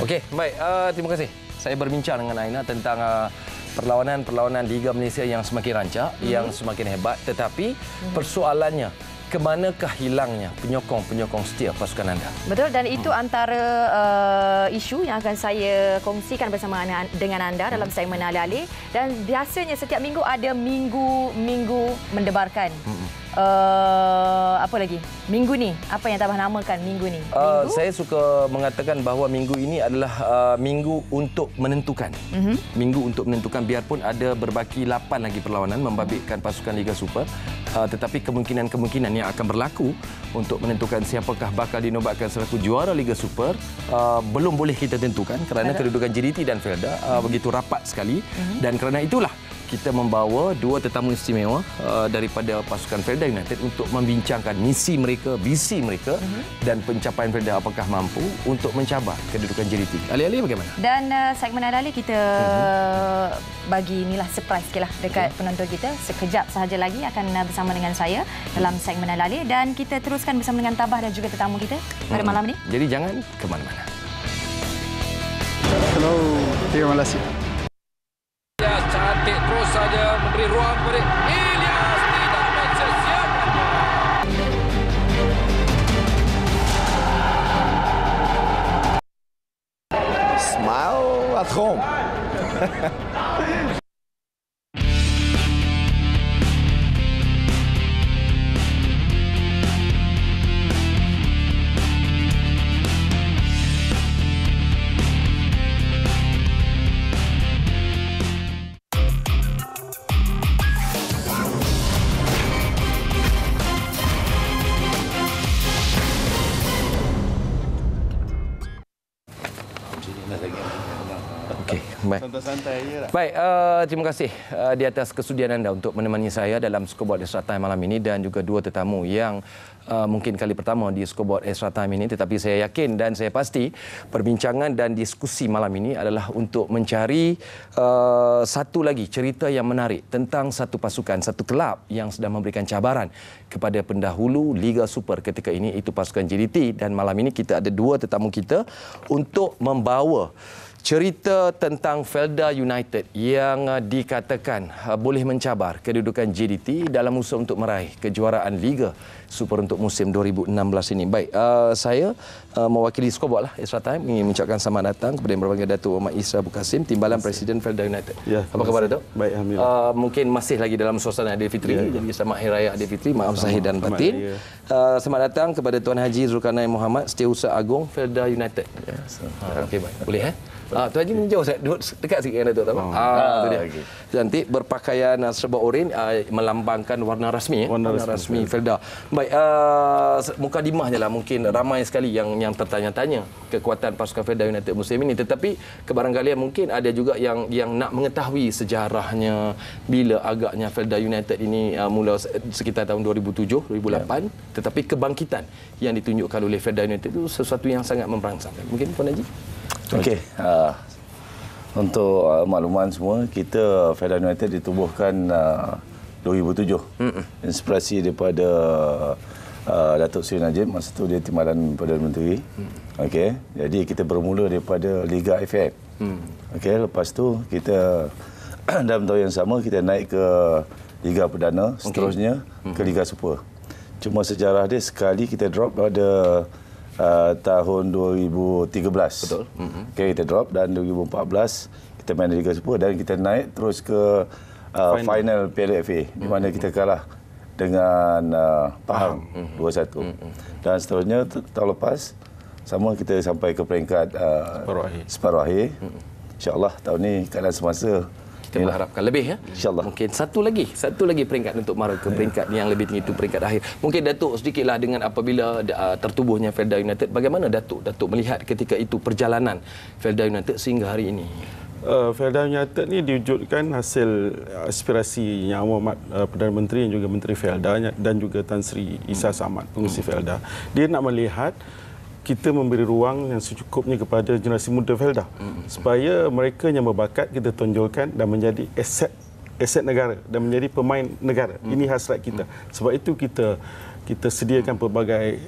Okey, baik. Terima kasih. Saya berbincang dengan Aina tentang perlawanan Liga Malaysia yang semakin rancak, yang semakin hebat. Tetapi persoalannya, kemanakah hilangnya penyokong-penyokong setia pasukan anda? Betul, dan itu antara isu yang akan saya kongsikan bersama dengan anda dalam segmen Alih-Alih. Dan biasanya setiap minggu ada minggu mendebarkan. Apa lagi? Minggu ni, apa yang Tabah namakan minggu ni? Saya suka mengatakan bahawa minggu ini adalah minggu untuk menentukan. Minggu untuk menentukan, biarpun ada berbaki 8 lagi perlawanan membabitkan pasukan Liga Super. Tetapi kemungkinan-kemungkinan yang akan berlaku untuk menentukan siapakah bakal dinobatkan selaku juara Liga Super belum boleh kita tentukan kerana kedudukan JDT dan Felda begitu rapat sekali. Dan kerana itulah kita membawa dua tetamu istimewa daripada pasukan Felda United untuk membincangkan misi mereka, visi mereka dan pencapaian Felda apakah mampu untuk mencabar kedudukan JDT. Alih-alih bagaimana? Dan segmen Alih-Alih kita bagi inilah surprise sikitlah dekat penonton kita. Sekejap sahaja lagi akan bersama dengan saya dalam segmen Alih-Alih dan kita teruskan bersama dengan Tabah dan juga tetamu kita pada malam ini. Jadi jangan ke mana-mana. Hello, terima kasih. Cantik terus saja memberi ruang kepada Ilyas, tidak mensiasatnya. Smile at home. Santai-santai je lah. Baik, terima kasih di atas kesudian anda untuk menemani saya dalam Scoreboard Extra Time malam ini dan juga dua tetamu yang mungkin kali pertama di Scoreboard Extra Time ini, tetapi saya yakin dan saya pasti perbincangan dan diskusi malam ini adalah untuk mencari satu lagi cerita yang menarik tentang satu pasukan, satu kelab yang sedang memberikan cabaran kepada pendahulu Liga Super ketika ini, itu pasukan JDT. Dan malam ini kita ada dua tetamu kita untuk membawa cerita tentang Felda United yang dikatakan boleh mencabar kedudukan JDT dalam usaha untuk meraih kejuaraan Liga Super untuk musim 2016 ini. Baik, saya mewakili Scoreboard lah Extra Time ingin mengucapkan selamat datang kepada Yang Berbahagia Datuk Ahmad Isra Bukasim, Timbalan Presiden Felda United. Ya, apa khabar Datuk? Baik, alhamdulillah. Mungkin masih lagi dalam suasana Aidilfitri, jadi selamat Hari Raya Aidilfitri, maaf zahir dan batin. Selamat datang kepada Tuan Haji Zulkarnain Muhammad, Setiausaha Agung Felda United. Ya, okey, baik. Boleh Tuan Haji menjauh dekat sikit dengan Datuk. Itu dia. Okay. Cantik, berpakaian serba oranye melambangkan warna rasmi. Warna rasmi Felda. Baik, mukadimah je lah, mungkin ramai sekali yang tertanya-tanya kekuatan pasukan Felda United musim ini, tetapi kebarangkalian mungkin ada juga yang nak mengetahui sejarahnya, bila agaknya Felda United ini mula sekitar tahun 2007 2008, tetapi kebangkitan yang ditunjukkan oleh Felda United itu sesuatu yang sangat memperangsangkan. Mungkin Puan Haji? Okey, untuk makluman semua, kita Felda United ditubuhkan 2007. Inspirasi daripada Datuk Seri Najib, masa itu dia Timbalan Perdana Menteri. Okey, jadi kita bermula daripada Liga FM. Okey, lepas tu kita dalam tahun yang sama kita naik ke Liga Perdana, seterusnya ke Liga Super. Cuma sejarah dia sekali kita drop pada tahun 2013. Betul. Okay, kita drop dan 2014 kita main Liga Super dan kita naik terus ke final Piala FA di mana kita kalah dengan Pahang 2-1. Dan seterusnya tahun lepas sama kita sampai ke peringkat separuh akhir. InsyaAllah tahun ni keadaan semasa kita mengharapkan lebih, ya. InsyaAllah. Mungkin satu lagi peringkat untuk mara ke peringkat yang lebih tinggi, itu peringkat akhir. Mungkin Datuk sedikitlah dengan apabila tertubuhnya Felda United, bagaimana Datuk melihat ketika itu perjalanan Felda United sehingga hari ini? Felda United ni diwujudkan hasil aspirasi Yang Amat Perdana Menteri dan juga Menteri Felda dan juga Tan Sri Isa Samad, pengurusi Felda. Dia nak melihat kita memberi ruang yang secukupnya kepada generasi muda Felda supaya mereka yang berbakat kita tonjolkan dan menjadi aset negara dan menjadi pemain negara. Ini hasrat kita. Sebab itu kita kita sediakan pelbagai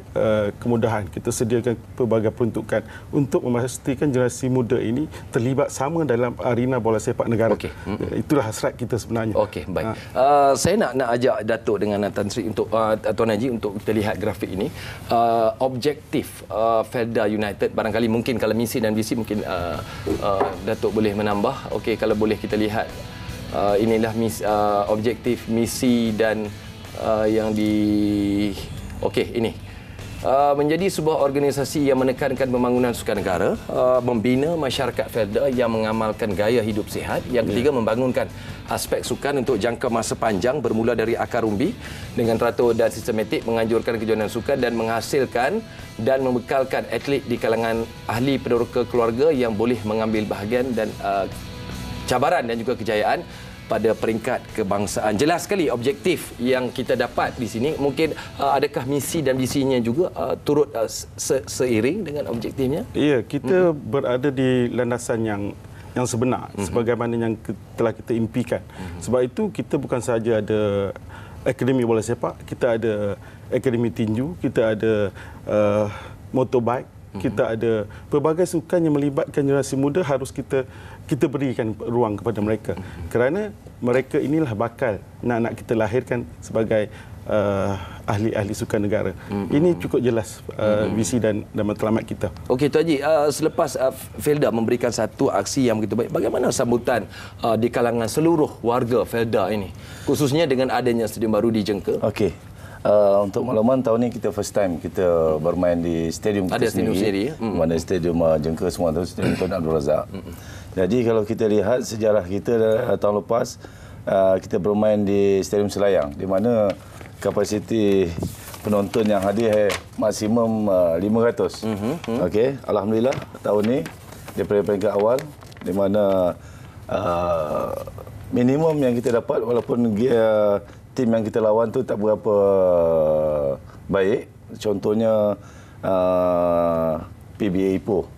kemudahan, kita sediakan pelbagai peruntukan untuk memastikan generasi muda ini terlibat sama dalam arena bola sepak negara. Okey. Itulah hasrat kita sebenarnya. Okey, baik. Saya nak ajak Datuk dengan Tan Sri untuk Tuan Haji untuk kita lihat grafik ini. Objektif Felda United, barangkali mungkin kalau misi dan visi mungkin Datuk boleh menambah. Okey, kalau boleh kita lihat inilah objektif, misi dan yang okey, ini menjadi sebuah organisasi yang menekankan pembangunan sukan negara, membina masyarakat Felda yang mengamalkan gaya hidup sihat. Yang ketiga, membangunkan aspek sukan untuk jangka masa panjang bermula dari akar umbi dengan teratur dan sistematik, menganjurkan kejohanan sukan dan menghasilkan dan membekalkan atlet di kalangan ahli peneroka keluarga yang boleh mengambil bahagian dan cabaran dan juga kejayaan pada peringkat kebangsaan. Jelas sekali objektif yang kita dapat di sini. Mungkin adakah misi dan visinya juga turut seiring dengan objektifnya? Ya, kita berada di landasan yang sebenar sebagaimana yang telah kita impikan. Sebab itu kita bukan sahaja ada akademi bola sepak, kita ada akademi tinju, kita ada motorbike, kita ada pelbagai sukan yang melibatkan generasi muda. Harus kita berikan ruang kepada mereka, kerana mereka inilah bakal nak kita lahirkan sebagai ahli-ahli sukan negara. Ini cukup jelas visi dan matlamat kita. Okey, Tuan Haji, selepas Felda memberikan satu aksi yang begitu baik, bagaimana sambutan di kalangan seluruh warga Felda ini, khususnya dengan adanya stadium baru di Jengka? Okey. Untuk makluman, tahun ini kita first time kita bermain di stadium kita sendiri. Mana stadium Jengka semua tu, stadium Tun Abdul Razak. Jadi kalau kita lihat sejarah kita tahun lepas, kita bermain di stadium Selayang, di mana kapasiti penonton yang hadir maksimum 500. Okey, alhamdulillah tahun ni daripada peringkat awal, di mana minimum yang kita dapat, walaupun tim yang kita lawan tu tak berapa baik. Contohnya PBA Ipoh,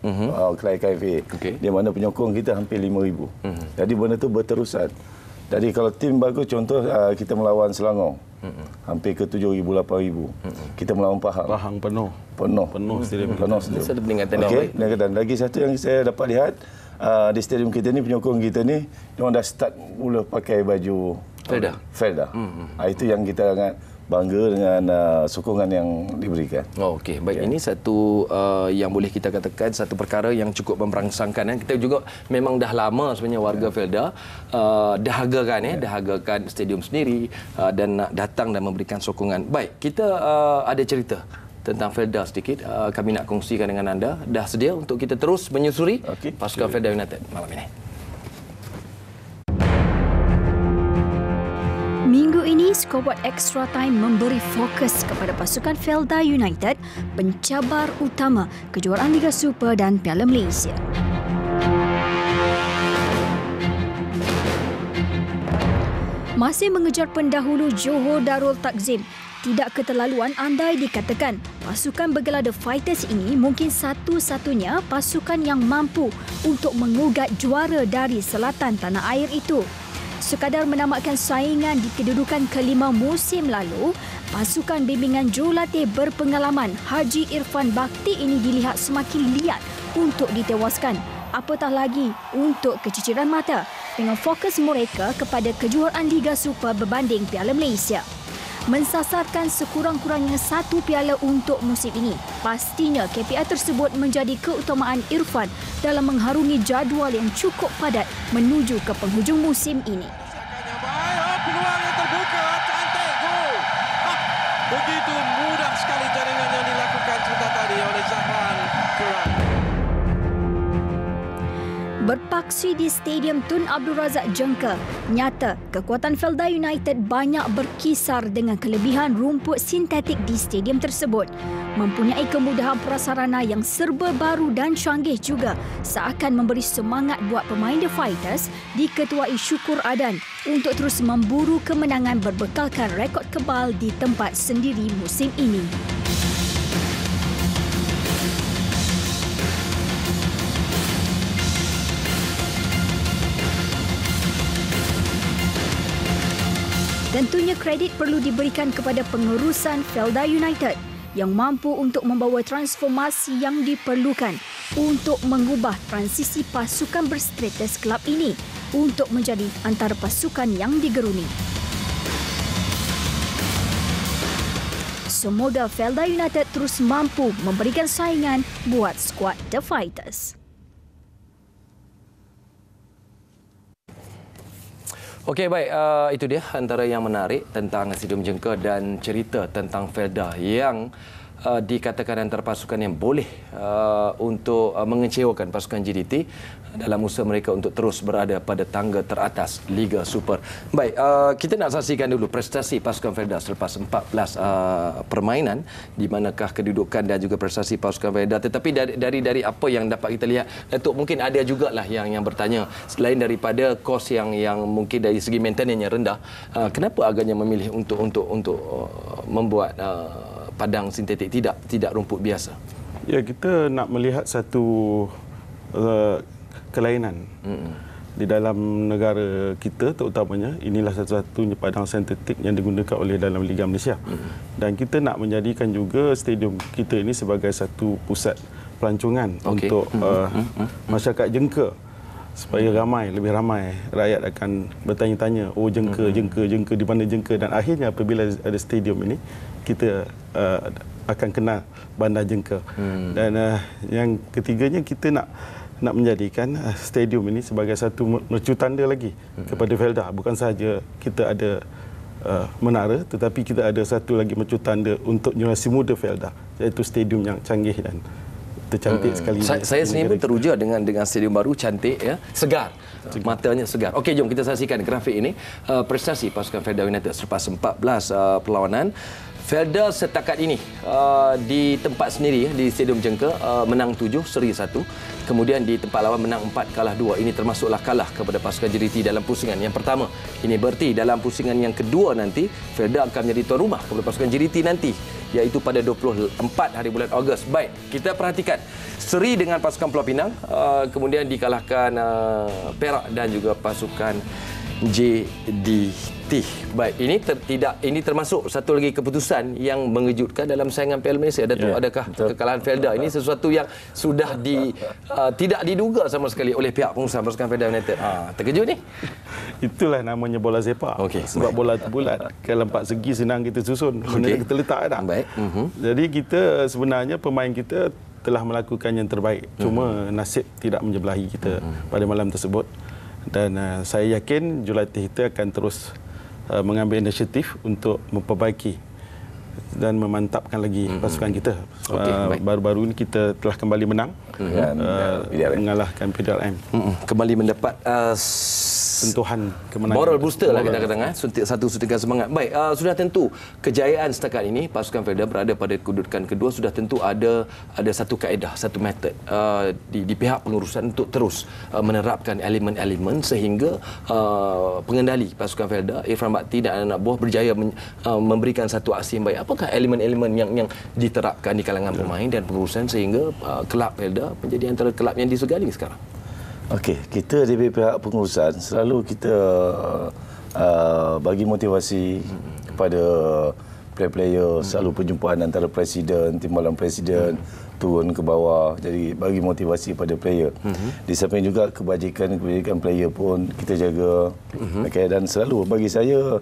Kelai KFA, di mana penyokong kita hampir 5,000. Jadi benda tu berterusan. Jadi kalau tim bagus, contoh kita melawan Selangor, hampir ke 7,000, 8,000. Kita melawan Pahang penuh stadium. Satu peningkatan yang Okey, baik. dan lagi satu yang saya dapat lihat, di stadium kita ni, penyokong kita ni, diorang dah start mula pakai baju Felda. Itu yang kita sangat bangga dengan sokongan yang diberikan. Okey, baik. Ini satu yang boleh kita katakan satu perkara yang cukup memberangsangkan. Kita juga memang dah lama sebenarnya warga Felda dahagakan stadium sendiri dan nak datang dan memberikan sokongan. Baik, kita ada cerita tentang Felda sedikit. Kami nak kongsikan dengan anda. Dah sedia untuk kita terus menyusuri pasukan Felda United malam ini? Minggu ini, Scoreboard Extra Time memberi fokus kepada pasukan Felda United, pencabar utama kejuaraan Liga Super dan Piala Malaysia. Masih mengejar pendahulu Johor Darul Takzim, tidak keterlaluan andai dikatakan pasukan bergelar The Fighters ini mungkin satu-satunya pasukan yang mampu untuk mengugat juara dari selatan tanah air itu. Sekadar menamatkan saingan di kedudukan kelima musim lalu, pasukan bimbingan jurulatih berpengalaman Haji Irfan Bakti ini dilihat semakin liat untuk ditewaskan. Apatah lagi untuk keciciran mata dengan fokus mereka kepada kejuaraan Liga Super berbanding Piala Malaysia. Mensasarkan sekurang-kurangnya satu piala untuk musim ini. Pastinya KPI tersebut menjadi keutamaan Irfan dalam mengharungi jadual yang cukup padat menuju ke penghujung musim ini. Peluang yang terbuka, cantik gol. Begitu mudah sekali jaringan yang dilakukan sebentar tadi oleh Zahran Quran. Berpaksi di Stadium Tun Abdul Razak Jengka, nyata kekuatan Felda United banyak berkisar dengan kelebihan rumput sintetik di stadium tersebut. Mempunyai kemudahan prasarana yang serba baru dan canggih juga seakan memberi semangat buat pemain The Fighters diketuai Syukur Adan untuk terus memburu kemenangan berbekalkan rekod kebal di tempat sendiri musim ini. Tentunya kredit perlu diberikan kepada pengurusan Felda United yang mampu untuk membawa transformasi yang diperlukan untuk mengubah transisi pasukan berstatus kelab ini untuk menjadi antara pasukan yang digeruni. Semoga Felda United terus mampu memberikan saingan buat skuad The Fighters. Okey, baik. Itu dia antara yang menarik tentang Stadium Jengka dan cerita tentang Felda yang dikatakan antara pasukan yang boleh untuk mengecewakan pasukan JDT dalam usaha mereka untuk terus berada pada tangga teratas Liga Super. Baik, kita nak saksikan dulu prestasi pasukan Felda selepas 14 permainan, di manakah kedudukan dan juga prestasi pasukan Felda. Tetapi dari apa yang dapat kita lihat, Datuk, mungkin ada jugalah yang bertanya, selain daripada kos yang mungkin dari segi maintenance yang rendah, kenapa agaknya memilih untuk membuat padang sintetik, tidak rumput biasa? Ya, kita nak melihat satu kelainan di dalam negara kita, terutamanya inilah satu-satunya padang sintetik yang digunakan oleh dalam Liga Malaysia. Dan kita nak menjadikan juga stadium kita ini sebagai satu pusat pelancongan untuk masyarakat Jengka, supaya lebih ramai rakyat akan bertanya-tanya, oh Jengka di mana Jengka, dan akhirnya apabila ada stadium ini kita akan kenal bandar Jengka. Dan yang ketiganya, kita nak menjadikan stadium ini sebagai satu mercu tanda lagi kepada Felda. Bukan sahaja kita ada menara, tetapi kita ada satu lagi mercu tanda untuk generasi muda Felda, iaitu stadium yang canggih dan tercantik sekali. Saya sendiri pun teruja dengan stadium baru, cantik, ya, segar. Matanya segar. Okey, jom kita saksikan grafik ini. Prestasi pasukan Felda United selepas 14 perlawanan. Felda setakat ini di tempat sendiri di Stadium Jengka menang 7, seri 1. Kemudian di tempat lawan menang 4, kalah 2. Ini termasuklah kalah kepada pasukan JDT dalam pusingan yang pertama. Ini berarti dalam pusingan yang kedua nanti Felda akan menjadi tuan rumah kepada pasukan JDT nanti, iaitu pada 24 hari bulan Ogos. Baik, kita perhatikan seri dengan pasukan Pulau Pinang, kemudian dikalahkan Perak dan juga pasukan JDT. Baik, ini termasuk satu lagi keputusan yang mengejutkan dalam saingan Piala Malaysia. Adakah kekalahan Felda ini sesuatu yang sudah tidak diduga sama sekali oleh pihak pengurusan pasukan Felda United? Terkejut ni. Itulah namanya bola sepak. Sebab bola tu bulat. Kalau 4 segi senang kita susun. Kita letak dah. Baik. Jadi kita sebenarnya pemain kita telah melakukan yang terbaik. Cuma nasib tidak menjebelahi kita pada malam tersebut. Dan saya yakin jurulatih kita akan terus mengambil inisiatif untuk memperbaiki dan memantapkan lagi pasukan kita. Baru-baru ini kita telah kembali menang, mengalahkan PDRM. Kembali mendapat sentuhan kemenangan. Moral booster lah kita katakan, suntikan semangat. Baik, sudah tentu kejayaan setakat ini pasukan Felda berada pada kedudukan kedua, sudah tentu ada satu kaedah, satu metod di pihak pengurusan untuk terus menerapkan elemen-elemen sehingga pengendali pasukan Felda, Irfan Bakti dan anak buah berjaya memberikan satu aksi yang baik. Apakah elemen-elemen yang diterapkan di kalangan pemain dan pengurusan sehingga kelab Felda menjadi antara kelab yang disegani sekarang? Okey, kita di pihak pengurusan selalu kita bagi motivasi kepada player-player, selalu perjumpaan antara presiden, timbalan presiden turun ke bawah, jadi bagi motivasi pada player. Di samping juga kebajikan player pun kita jaga. Okey, dan selalu bagi saya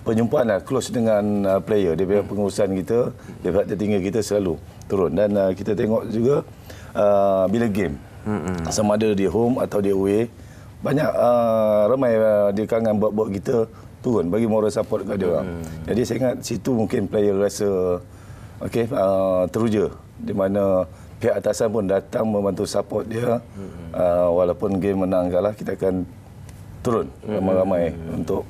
perjumpaan close dengan player di pihak pengurusan kita, di pihak tertinggi kita selalu turun, dan kita tengok juga bila game sama ada di home atau di away, banyak ramai di kalangan bot-bot kita turun bagi moral support kepada orang. Jadi saya ingat situ mungkin player rasa teruja, di mana pihak atasan pun datang membantu support dia. Walaupun game menang kalah, kita akan turun ramai-ramai untuk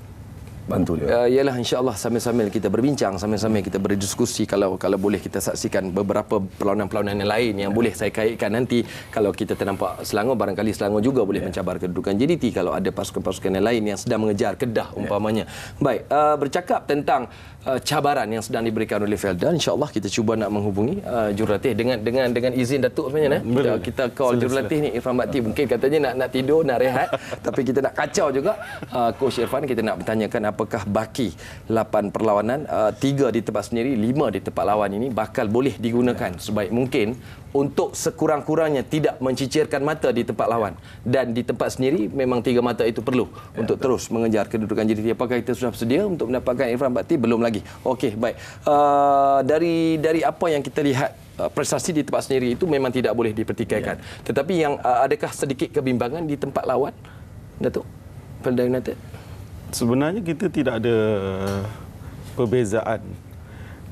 bantu dia. Ialah, insya-Allah sambil-sambil kita berbincang, sambil-sambil kita berdiskusi, kalau boleh kita saksikan beberapa perlawanan-perlawanan yang lain yang boleh saya kaitkan nanti. Kalau kita ternampak Selangor, barangkali Selangor juga boleh mencabar kedudukan JDT kalau ada pasukan-pasukan yang lain yang sedang mengejar Kedah umpamanya. Baik, bercakap tentang cabaran yang sedang diberikan oleh Felda, insya-Allah kita cuba nak menghubungi jurulatih dengan izin Datuk sebenarnya. Kita call jurulatih ni Irfan Bakti, mungkin katanya nak tidur, nak rehat tapi kita nak kacau juga Coach Irfan, kita nak bertanyakan apakah baki 8 perlawanan, 3 di tempat sendiri, 5 di tempat lawan ini bakal boleh digunakan sebaik mungkin untuk sekurang-kurangnya tidak mencicirkan mata di tempat lawan, dan di tempat sendiri memang 3 mata itu perlu untuk terus mengejar kedudukan JDT. Apakah kita sudah bersedia untuk mendapatkan Irfan Bakti? Belum lagi. Okey, baik. Dari apa yang kita lihat, prestasi di tempat sendiri itu memang tidak boleh dipertikaikan. Tetapi yang adakah sedikit kebimbangan di tempat lawan, Datuk Felda United? Sebenarnya kita tidak ada perbezaan.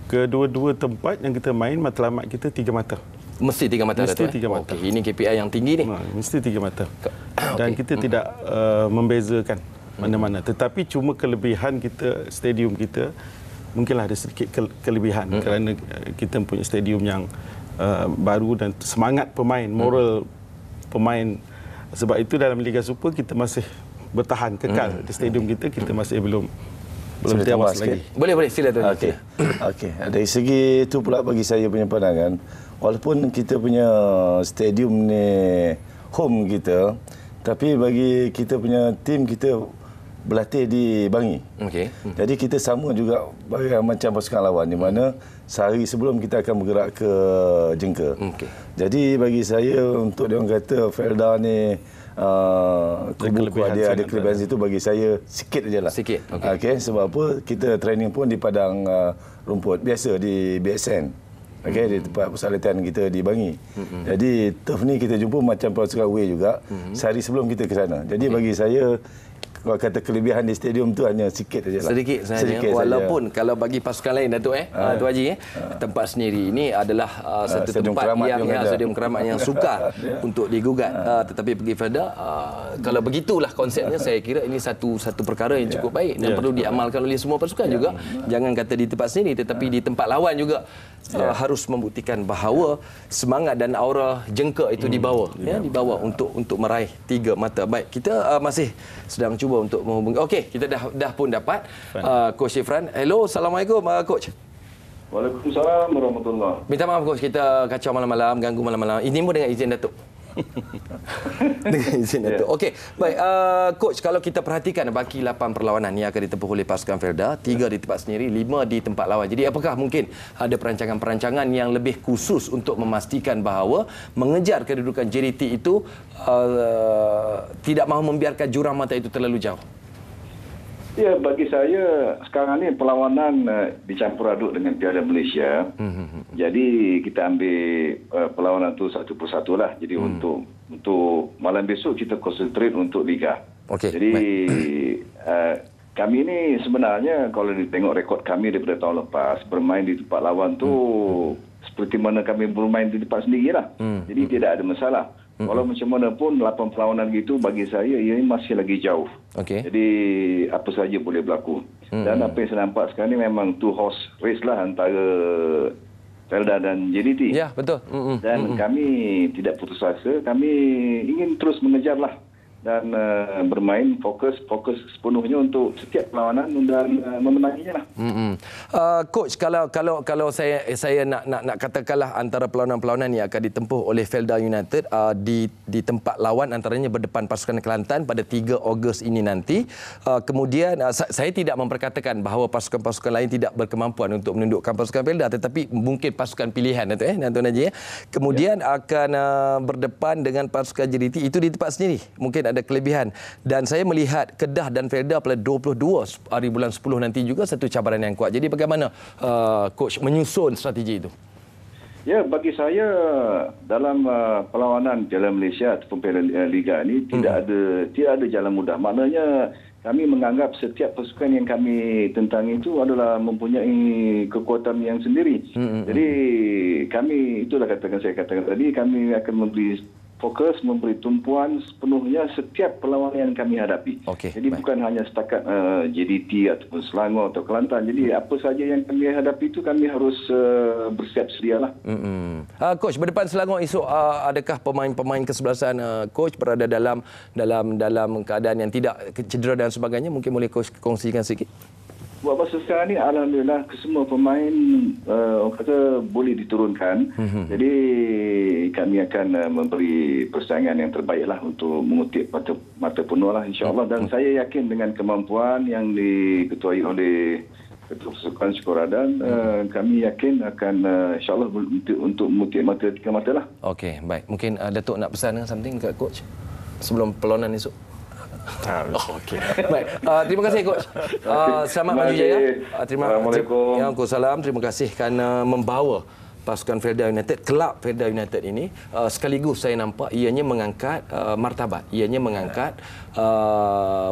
Kedua-dua tempat yang kita main, matlamat kita 3 mata. Mesti 3 mata. Mesti 3 mata. Okey, ini KPI yang tinggi ni. Mesti 3 mata. Dan kita tidak membezakan mana-mana. Tetapi cuma kelebihan kita, stadium kita, mungkinlah ada sedikit kelebihan kerana kita mempunyai stadium yang baru dan semangat pemain, moral pemain. Sebab itu dalam Liga Super kita masih bertahan kekal di stadium kita masih belum tewas lagi. Boleh, sila tuan. Okey. Dari segi itu pula bagi saya punya pandangan, walaupun kita punya stadium ni home kita, tapi bagi kita punya tim kita berlatih di Bangi. Okey. Jadi kita sama juga macam pasukan lawan, di mana sehari sebelum kita akan bergerak ke Jengka. Okey. Jadi bagi saya, untuk dia orang kata Felda ni dia ada kelebihan situ, bagi saya sikit aja lah. Sikit. Okey, sebab apa? Kita training pun di padang rumput biasa di BSN. Okey, di tempat pusat latihan kita di Bangi. Jadi turf ni kita jumpa macam pasukan away juga sehari sebelum kita ke sana. Jadi bagi saya, kalau kata kelebihan di stadium tu hanya sikit saja lah. Sedikit saja. Walaupun kalau bagi pasukan lain, Datuk Tu Haji, tempat sendiri ini adalah satu tempat yang stadium keramat yang sukar untuk digugat. Tetapi bagi Felda, kalau begitulah konsepnya, saya kira ini satu perkara yang cukup baik dan perlu diamalkan oleh semua pasukan juga. Jangan kata di tempat sendiri, tetapi di tempat lawan juga harus membuktikan bahawa semangat dan aura Jengka itu dibawa untuk meraih 3 mata. Baik, kita masih sedang cuba untuk menghubungi. Okey, kita dah pun dapat Coach Irfan. Hello, Assalamualaikum Coach. Waalaikumsalam warahmatullahi. Minta maaf Coach, kita kacau malam-malam, ganggu malam-malam. Ini pun dengan izin Datuk. Dengan izin Datuk. Okey, baik Coach, kalau kita perhatikan baki 8 perlawanan yang akan ditempuh oleh pasukan Felda, 3 di tempat sendiri, 5 di tempat lawan. Jadi apakah mungkin ada perancangan-perancangan yang lebih khusus untuk memastikan bahawa mengejar kedudukan JDT itu tidak mahu membiarkan jurang mata itu terlalu jauh? Ya, bagi saya sekarang ni perlawanan dicampur aduk dengan Piala Malaysia. Jadi kita ambil perlawanan tu satu persatu lah. Jadi untuk malam besok kita konsentrate untuk Liga. Okay, jadi kami ni sebenarnya kalau ditengok rekod kami daripada tahun lepas, bermain di tempat lawan tu seperti mana kami bermain di tempat sendiri lah. Jadi tidak ada masalah. Walau macam mana pun 8 perlawanan gitu, bagi saya ini masih lagi jauh. Jadi apa saja boleh berlaku. Dan apa yang saya nampak sekarang ni memang two horse race lah antara Felda dan JDT. Ya, betul. Dan kami tidak putus asa, kami ingin terus mengejar lah. Dan bermain fokus sepenuhnya untuk setiap perlawanan dan memenanginya lah. Coach, kalau saya nak katakanlah antara perlawanan-perlawanan yang akan ditempuh oleh Felda United di tempat lawan antaranya berdepan pasukan Kelantan pada 3 Ogos ini nanti. Kemudian saya tidak memperkatakan bahawa pasukan-pasukan lain tidak berkemampuan untuk menundukkan pasukan Felda, tetapi mungkin pasukan pilihan Datuk Najib. Kemudian akan berdepan dengan pasukan JDT itu di tempat sendiri. Mungkin ada kelebihan, dan saya melihat Kedah dan Felda pada 22 hari bulan 10 nanti juga satu cabaran yang kuat. Jadi bagaimana coach menyusun strategi itu? Ya, bagi saya dalam perlawanan Piala Malaysia ataupun Piala Liga ini tidak ada jalan mudah. Maknanya kami menganggap setiap pasukan yang kami tentangi itu adalah mempunyai kekuatan yang sendiri. Jadi kami, itulah saya katakan tadi, kami akan memberi fokus, memberi tumpuan sepenuhnya setiap perlawanan yang kami hadapi. Jadi bukan hanya setakat JDT ataupun Selangor atau Kelantan. Jadi apa saja yang kami hadapi itu kami harus bersiap sedialah. Coach, berdepan Selangor esok, adakah pemain-pemain kesebelasan coach berada dalam keadaan yang tidak cedera dan sebagainya? Mungkin boleh coach kongsikan sikit. Buat masa sekarang ni alhamdulillah kesemua pemain orang kata boleh diturunkan. Jadi kami akan memberi persaingan yang terbaiklah untuk mengutip mata penuh lah insya-Allah, dan saya yakin dengan kemampuan yang diketuai oleh Ketua Sukan Syukuradan, kami yakin akan insya-Allah untuk mengutip mata tiga mata lah. Okey, baik. Mungkin Datuk nak pesan something kat coach sebelum perlawanan esok. Okey. Baik. Terima kasih coach. Selamat maju jaya. Assalamualaikum. Waalaikumsalam. Terima kasih kerana membawa pasukan Felda United, kelab Felda United ini, sekaligus saya nampak ianya mengangkat martabat, ianya mengangkat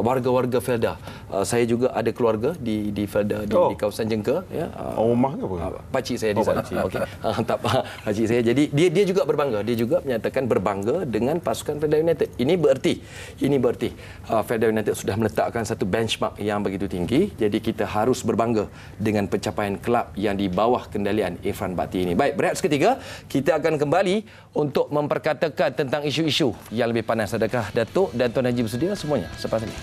warga-warga Felda. Saya juga ada keluarga di Felda, di kawasan Jengka, ya. Rumah ke apa? Pakcik saya di sana. Okey. Tak apa, pakcik saya. Jadi dia juga berbangga, dia juga menyatakan berbangga dengan pasukan Felda United. Ini bererti Felda United sudah meletakkan satu benchmark yang begitu tinggi. Jadi kita harus berbangga dengan pencapaian kelab yang di bawah kendalian Irfan Bhatti ini. Baik, berehat seketika, kita akan kembali untuk memperkatakan tentang isu-isu yang lebih panas. Adakah Datuk dan Tuan Haji bersedia? Semuanya selepas ini.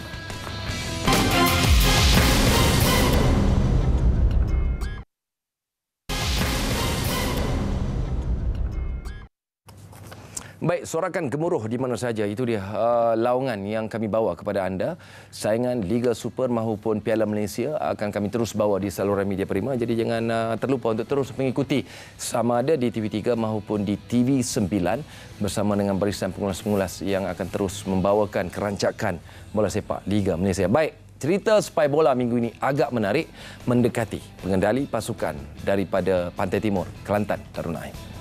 Baik, sorakan gemuruh di mana saja, itu dia laungan yang kami bawa kepada anda. Saingan Liga Super maupun Piala Malaysia akan kami terus bawa di saluran media Prima. Jadi jangan terlupa untuk terus mengikuti sama ada di TV3 maupun di TV9 bersama dengan barisan pengulas-pengulas yang akan terus membawakan kerancakan bola sepak Liga Malaysia. Baik, cerita Spy Bola minggu ini agak menarik, mendekati pengendali pasukan daripada Pantai Timur, Kelantan Darul Naim.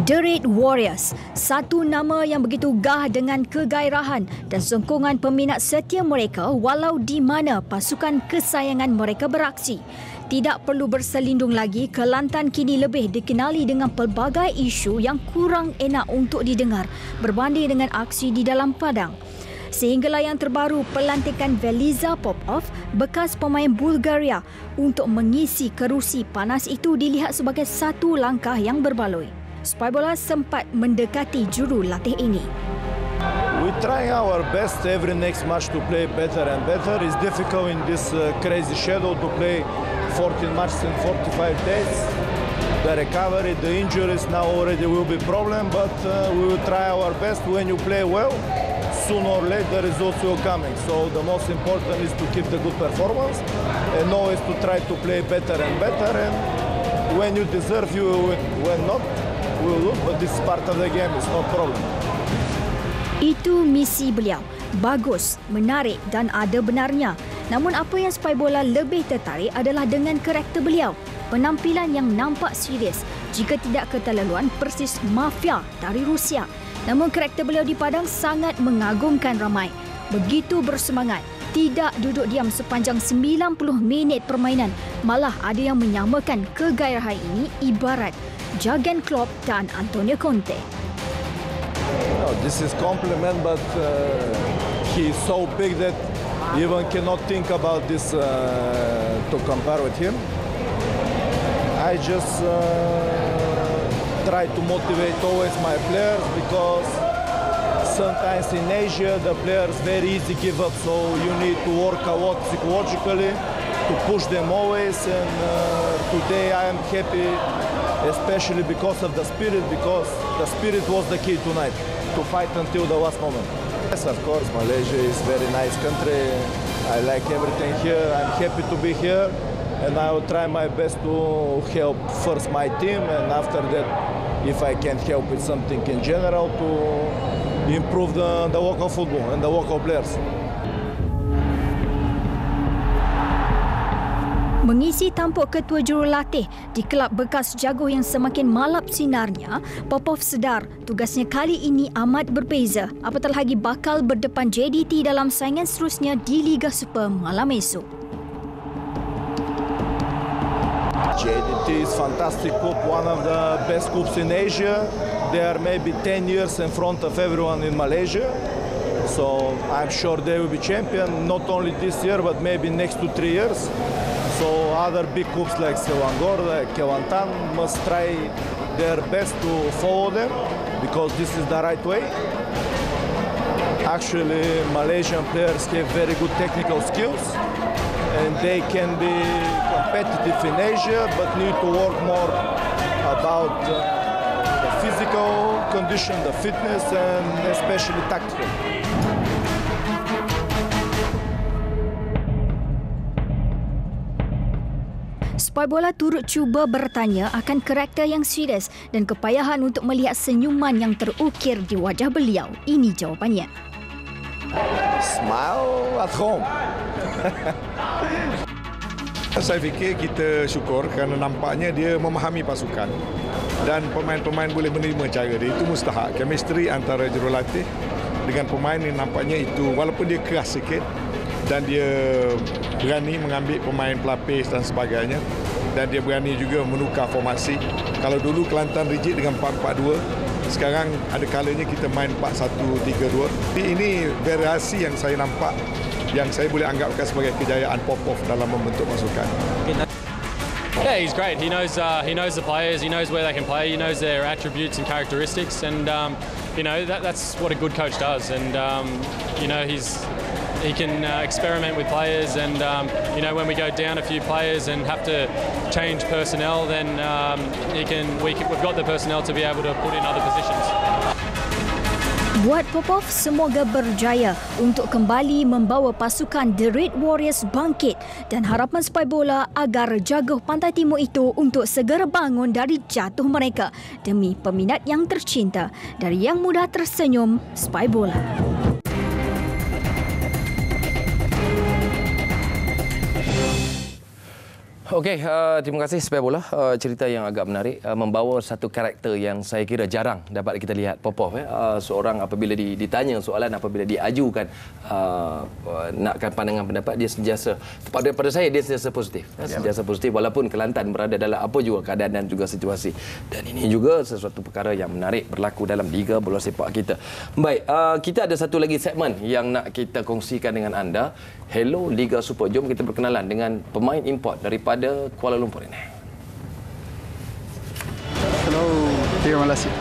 The Red Warriors, satu nama yang begitu gah dengan kegairahan dan sokongan peminat setia mereka walau di mana pasukan kesayangan mereka beraksi. Tidak perlu berselindung lagi, Kelantan kini lebih dikenali dengan pelbagai isu yang kurang enak untuk didengar berbanding dengan aksi di dalam padang. Sehinggalah yang terbaru, pelantikan Veliza Popov, bekas pemain Bulgaria, untuk mengisi kerusi panas itu dilihat sebagai satu langkah yang berbaloi. Spy Bola sempat mendekati juru latih ini. We try our best every next match to play better and better. It's difficult in this crazy schedule to play 14 matches in 45 days. The recovery, the injuries now already will be problem, but we will try our best. When you play well, sooner or later the results will coming. So the most important is to keep the good performance and always to try to play better and better. And when you deserve, you will win. When not, we will lose. But this is part of the game. It's no problem. Itu misi beliau. Bagus, menarik dan ada benarnya. Namun apa yang Spy Bola lebih tertarik adalah dengan karakter beliau. Penampilan yang nampak serius, jika tidak keterlaluan persis mafia dari Rusia. Namun karakter beliau di padang sangat mengagumkan ramai. Begitu bersemangat, tidak duduk diam sepanjang 90 minit permainan. Malah ada yang menyamakan kegairahan ini ibarat Jurgen Klopp dan Antonio Conte. No, this is compliment, but he's so big that even cannot think about this to compare with him. I just try to motivate always my players because sometimes in Asia the players very easy give up, so you need to work a lot psychologically to push them always. And today I am happy, especially because of the spirit, because the spirit was the key tonight to fight until the last moment. Yes, of course, Malaysia is a very nice country. I like everything here. I'm happy to be here, and I will try my best to help first my team, and after that, if I can help with something in general, to improve the local football and the local players. Mengisi tampuk ketua jurulatih di kelab bekas jago yang semakin malap sinarnya, Popov sedar tugasnya kali ini amat berbeza, apatah lagi bakal berdepan JDT dalam saingan seterusnya di Liga Super malam esok. JDT is fantastic cup, one of the best cups in Asia. They are maybe 10 years in front of everyone in Malaysia. So I'm sure they will be champion, not only this year, but maybe next 2-3 years. So other big cups like Selangor, like Kelantan must try their best to follow them because this is the right way. Actually, Malaysian players have very good technical skills and they can be competitive in Asia, but need to work more about the physical condition, the fitness, and especially tactical. Spy Bola turut cuba bertanya akan karakter yang serius dan kepayahan untuk melihat senyuman yang terukir di wajah beliau. Ini jawapannya. Smile at home. Saya fikir kita syukur kerana nampaknya dia memahami pasukan dan pemain-pemain boleh menerima cara dia. Itu mustahak. Chemistry antara jurulatih dengan pemain ini nampaknya itu, walaupun dia keras sikit dan dia berani mengambil pemain pelapis dan sebagainya, dan dia berani juga menukar formasi. Kalau dulu Kelantan rigid dengan 4-4-2, sekarang ada kalanya kita main 4-1-3-2. Ini variasi yang saya nampak, yang saya boleh anggapkan sebagai kejayaan Popov dalam membentuk pasukan. Yeah, he's great. He knows the players. He knows where they can play. He knows their attributes and characteristics, and that's what a good coach does. And he can experiment with players, and when we go down a few players and have to change personnel, then we've got the personnel to be able to put in other positions. Buat Popov, semoga berjaya untuk kembali membawa pasukan The Red Warriors bangkit dan harapan Spy Bola agar jaguh Pantai Timur itu untuk segera bangun dari jatuh mereka demi peminat yang tercinta. Dari yang mudah tersenyum, Spy Bola. Okey, terima kasih Spy Bola. Cerita yang agak menarik, membawa satu karakter yang saya kira jarang dapat kita lihat Popov. Seorang apabila ditanya soalan, apabila diajukan nakkan pandangan pendapat, dia sentiasa, pada saya dia sentiasa positif. Sentiasa positif walaupun Kelantan berada dalam apa juga keadaan dan juga situasi. Dan ini juga sesuatu perkara yang menarik berlaku dalam Liga Bola Sepak kita. Baik, kita ada satu lagi segmen yang nak kita kongsikan dengan anda. Hello Liga Super. Jom kita berkenalan dengan pemain import daripada Kuala Lumpur ini. Hello, Liga Malaysia.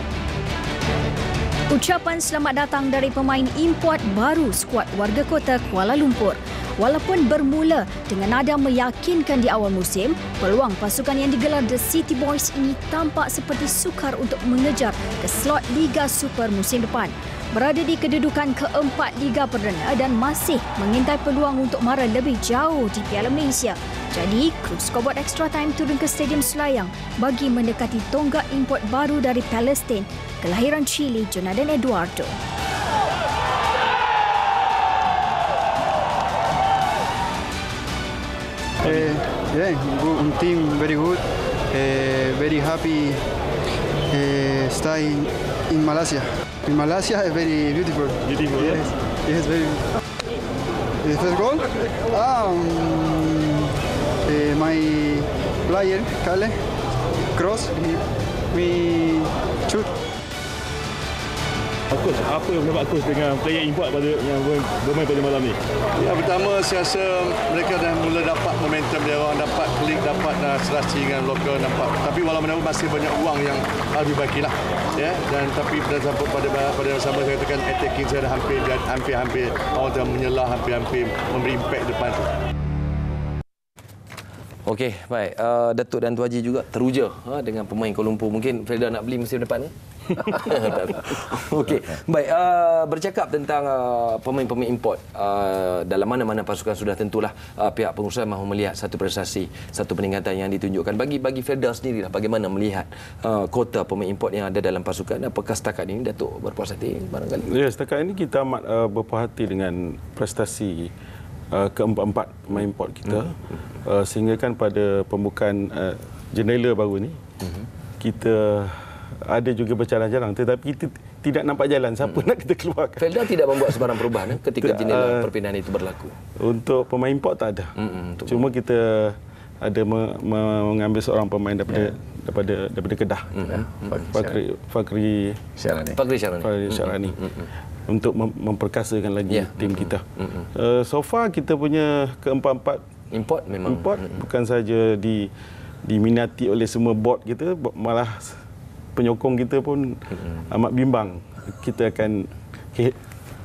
Ucapan selamat datang dari pemain import baru skuad warga kota Kuala Lumpur. Walaupun bermula dengan nada meyakinkan di awal musim, peluang pasukan yang digelar The City Boys ini tampak seperti sukar untuk mengejar ke slot Liga Super musim depan. Berada di kedudukan keempat Liga Perdana dan masih mengintai peluang untuk mara lebih jauh di Piala Malaysia. Jadi, kru Scoreboard Extra Time turun ke Stadium Selayang bagi mendekati tonggak import baru dari Palestin, kelahiran Chile, Jonathan Eduardo. Un team very good, very happy stay in Malaysia. In Malaysia is very beautiful. Beautiful. Yes, very. The first goal, my player Kale cross, we shoot. Coach, apa pendapat coach dengan player import yang bermain pada malam ni? Ya, pertama saya rasa mereka dah mula dapat momentum dia, orang dapat klik, dapat serasi dengan lokal, nampak. Tapi walaupun masih banyak ruang yang lebih baiklah. Ya, dan tapi pada sama saya katakan attacking saya dah hampir orang dah menyelah, hampir memberi impact depan tu. Okey, baik. Datuk dan Tuan Haji juga teruja dengan pemain Kuala Lumpur. Mungkin Felda nak beli musim depan ni? Okey, baik. Bercakap tentang pemain-pemain import, dalam mana-mana pasukan sudah tentulah pihak pengurusan mahu melihat satu prestasi, satu peningkatan yang ditunjukkan. Bagi Felda sendirilah, bagaimana melihat kota pemain import yang ada dalam pasukan? Apakah setakat ini Datuk berpuas hati barangkali? Ya, setakat ini kita amat berpuas hati dengan prestasi keempat-empat pemain import kita. Sehingga kan pada pembukaan jendela baru ni, kita ada juga bercalang-calang, tetapi kita tidak nampak jalan siapa nak kita keluarkan. Felda tidak membuat sebarang perubahan ketika jendela perpindahan itu berlaku. Untuk pemain import tak ada. Cuma kita ada mengambil seorang pemain daripada Kedah, Fakri Syarani. Untuk memperkasakan lagi tim kita. So far kita punya keempat-empat import memang bukan saja diminati oleh semua board kita, malah penyokong kita pun amat bimbang. Kita akan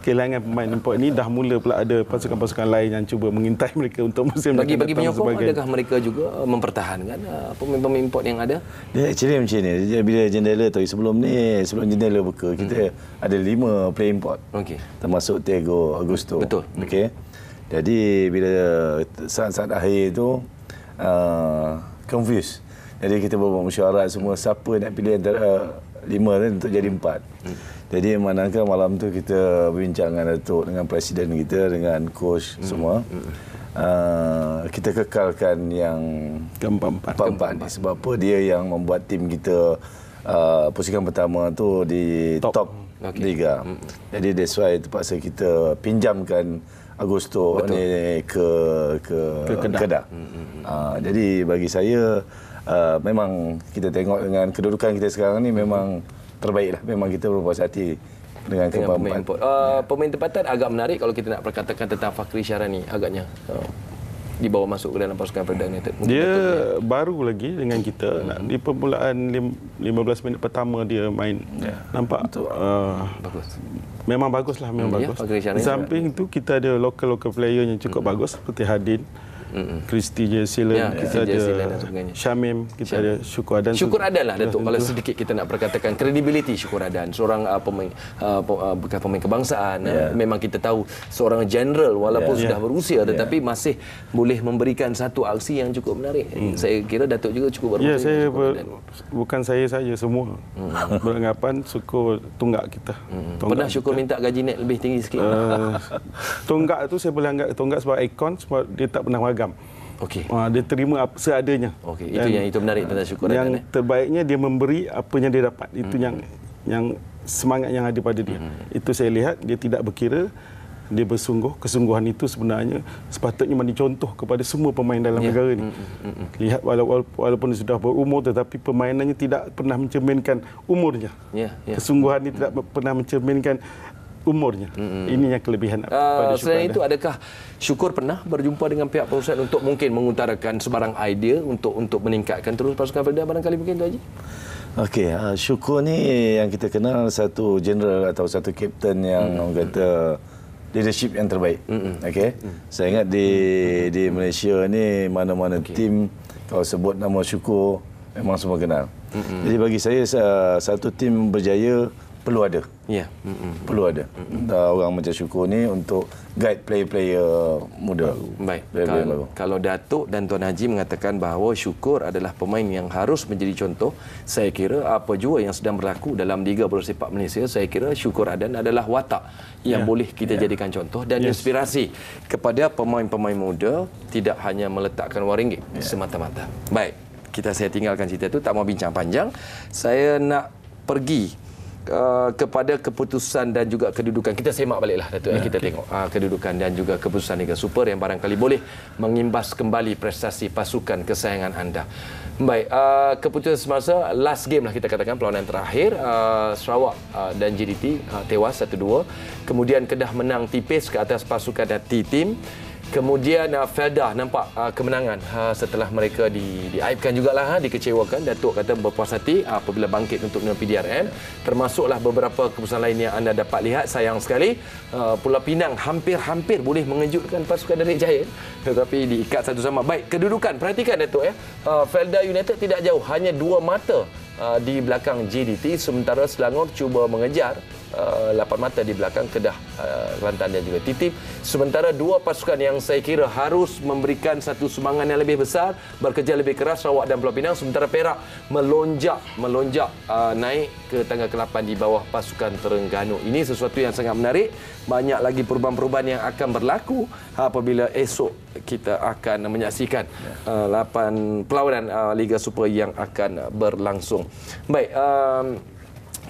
kehilangan pemain import ini. Dah mula pula ada pasukan-pasukan lain yang cuba mengintai mereka untuk musim bagi penyokong, adakah mereka juga mempertahankan pemain-pemain import yang ada? Dia actually macam ni, bila jendela tu sebelum jendela buka, kita ada 5 player import. Okey. Termasuk Thiago Augusto. Betul. Okey. Jadi bila saat-saat akhir tu confused. Jadi kita buat mesyuarat semua siapa nak pilih antara 5 tu untuk jadi 4. Jadi manakah malam tu kita berbincang dengan Datuk, dengan presiden kita, dengan coach semua. Kita kekalkan yang keempat ni. Sebab apa, dia yang membuat tim kita pusingan pertama tu di top liga. Jadi that's why terpaksa kita pinjamkan Augusto ni ke Kedah. Jadi bagi saya memang kita tengok dengan kedudukan kita sekarang ni memang terbaiklah. Memang kita berpuas hati dengan pemain import. Pemain tempatan agak menarik kalau kita nak perkatakan tentang Fakhri Syarani agaknya. Dibawa masuk ke dalam pasukan Felda United. Dia baru lagi dengan kita. Di permulaan 15 minit pertama dia main. Nampak bagus. Memang baguslah, memang bagus. Di samping itu kita ada local player yang cukup bagus seperti Hadin, Christy Jesilan, kita ada Syamim, kita ada Syukur Adan. Syukur Adan lah Datuk, kalau sedikit kita nak perkatakan kredibiliti Syukur Adan, seorang pemain bekas pemain kebangsaan. Memang kita tahu seorang general walaupun sudah berusia tetapi masih boleh memberikan satu aksi yang cukup menarik. Saya kira Datuk juga cukup berpuas. Ya, bukan saya semua beranggapan Syukur tunggak kita. Pernah Syukur minta gaji net lebih tinggi sikit? Tunggak tu saya boleh anggap tunggak sebab ikon, sebab dia tak pernah magam. Okey. Dia terima seadanya. Okey, itu menarik tentang Syukur Adan. Yang terbaiknya dia memberi apa yang dia dapat. Itu yang semangat yang ada pada dia. Itu saya lihat dia tidak berkira, dia bersungguh. Kesungguhan itu sebenarnya sepatutnya menjadi contoh kepada semua pemain dalam negara ini. Lihat walaupun dia sudah berumur tetapi permainannya tidak pernah mencerminkan umurnya. Kesungguhan ini tidak pernah mencerminkan umurnya. Ini yang kelebihan pada Syukur selain itu, adakah Syukur pernah berjumpa dengan pihak perusahaan untuk mungkin mengutarakan sebarang idea untuk meningkatkan terus pasukan Felda barangkali mungkin tu Haji? Okey, Syukur ni yang kita kenal satu general atau satu kapten yang orang kata leadership yang terbaik. Okey. Saya ingat di Malaysia ni mana-mana tim kalau sebut nama Syukur memang semua kenal. Jadi bagi saya satu tim berjaya perlu ada. Perlu ada. Orang macam Syukur ni untuk guide player-player muda. Baik. Kalau Datuk dan Tuan Haji mengatakan bahawa Syukur adalah pemain yang harus menjadi contoh, saya kira apa jua yang sedang berlaku dalam Liga Bola Sepak Malaysia, saya kira Syukur Adan adalah watak yang boleh kita jadikan contoh dan inspirasi kepada pemain-pemain muda, tidak hanya meletakkan wang ringgit semata-mata. Baik, saya tinggalkan cerita itu, tak mau bincang panjang. Saya nak pergi kepada keputusan dan juga kedudukan. Kita semak baliklah Datuk, kita tengok kedudukan dan juga keputusan Liga Super yang barangkali boleh mengimbas kembali prestasi pasukan kesayangan anda. Baik, keputusan semasa last game lah kita katakan, perlawanan terakhir, Sarawak dan JDT tewas 1-2. Kemudian Kedah menang tipis ke atas pasukan T-Team. Kemudian Felda nampak kemenangan setelah mereka diaibkan jugalah, dikecewakan. Datuk kata berpuas hati apabila bangkit untuk menang PDRM. Termasuklah beberapa keputusan lain yang anda dapat lihat. Sayang sekali Pulau Pinang hampir-hampir boleh mengejutkan pasukan Derik Jaya, tetapi diikat satu sama. Baik, kedudukan perhatikan Datuk Felda United tidak jauh, hanya 2 mata di belakang JDT, sementara Selangor cuba mengejar 8 mata di belakang Kedah, Kelantan dan juga T-Team. Sementara 2 pasukan yang saya kira harus memberikan satu sumbangan yang lebih besar, bekerja lebih keras, Sarawak dan Pulau Pinang. Sementara Perak melonjak naik ke tangga ke-8 di bawah pasukan Terengganu. Ini sesuatu yang sangat menarik. Banyak lagi perubahan-perubahan yang akan berlaku apabila esok kita akan menyaksikan 8 perlawanan Liga Super yang akan berlangsung. Baik,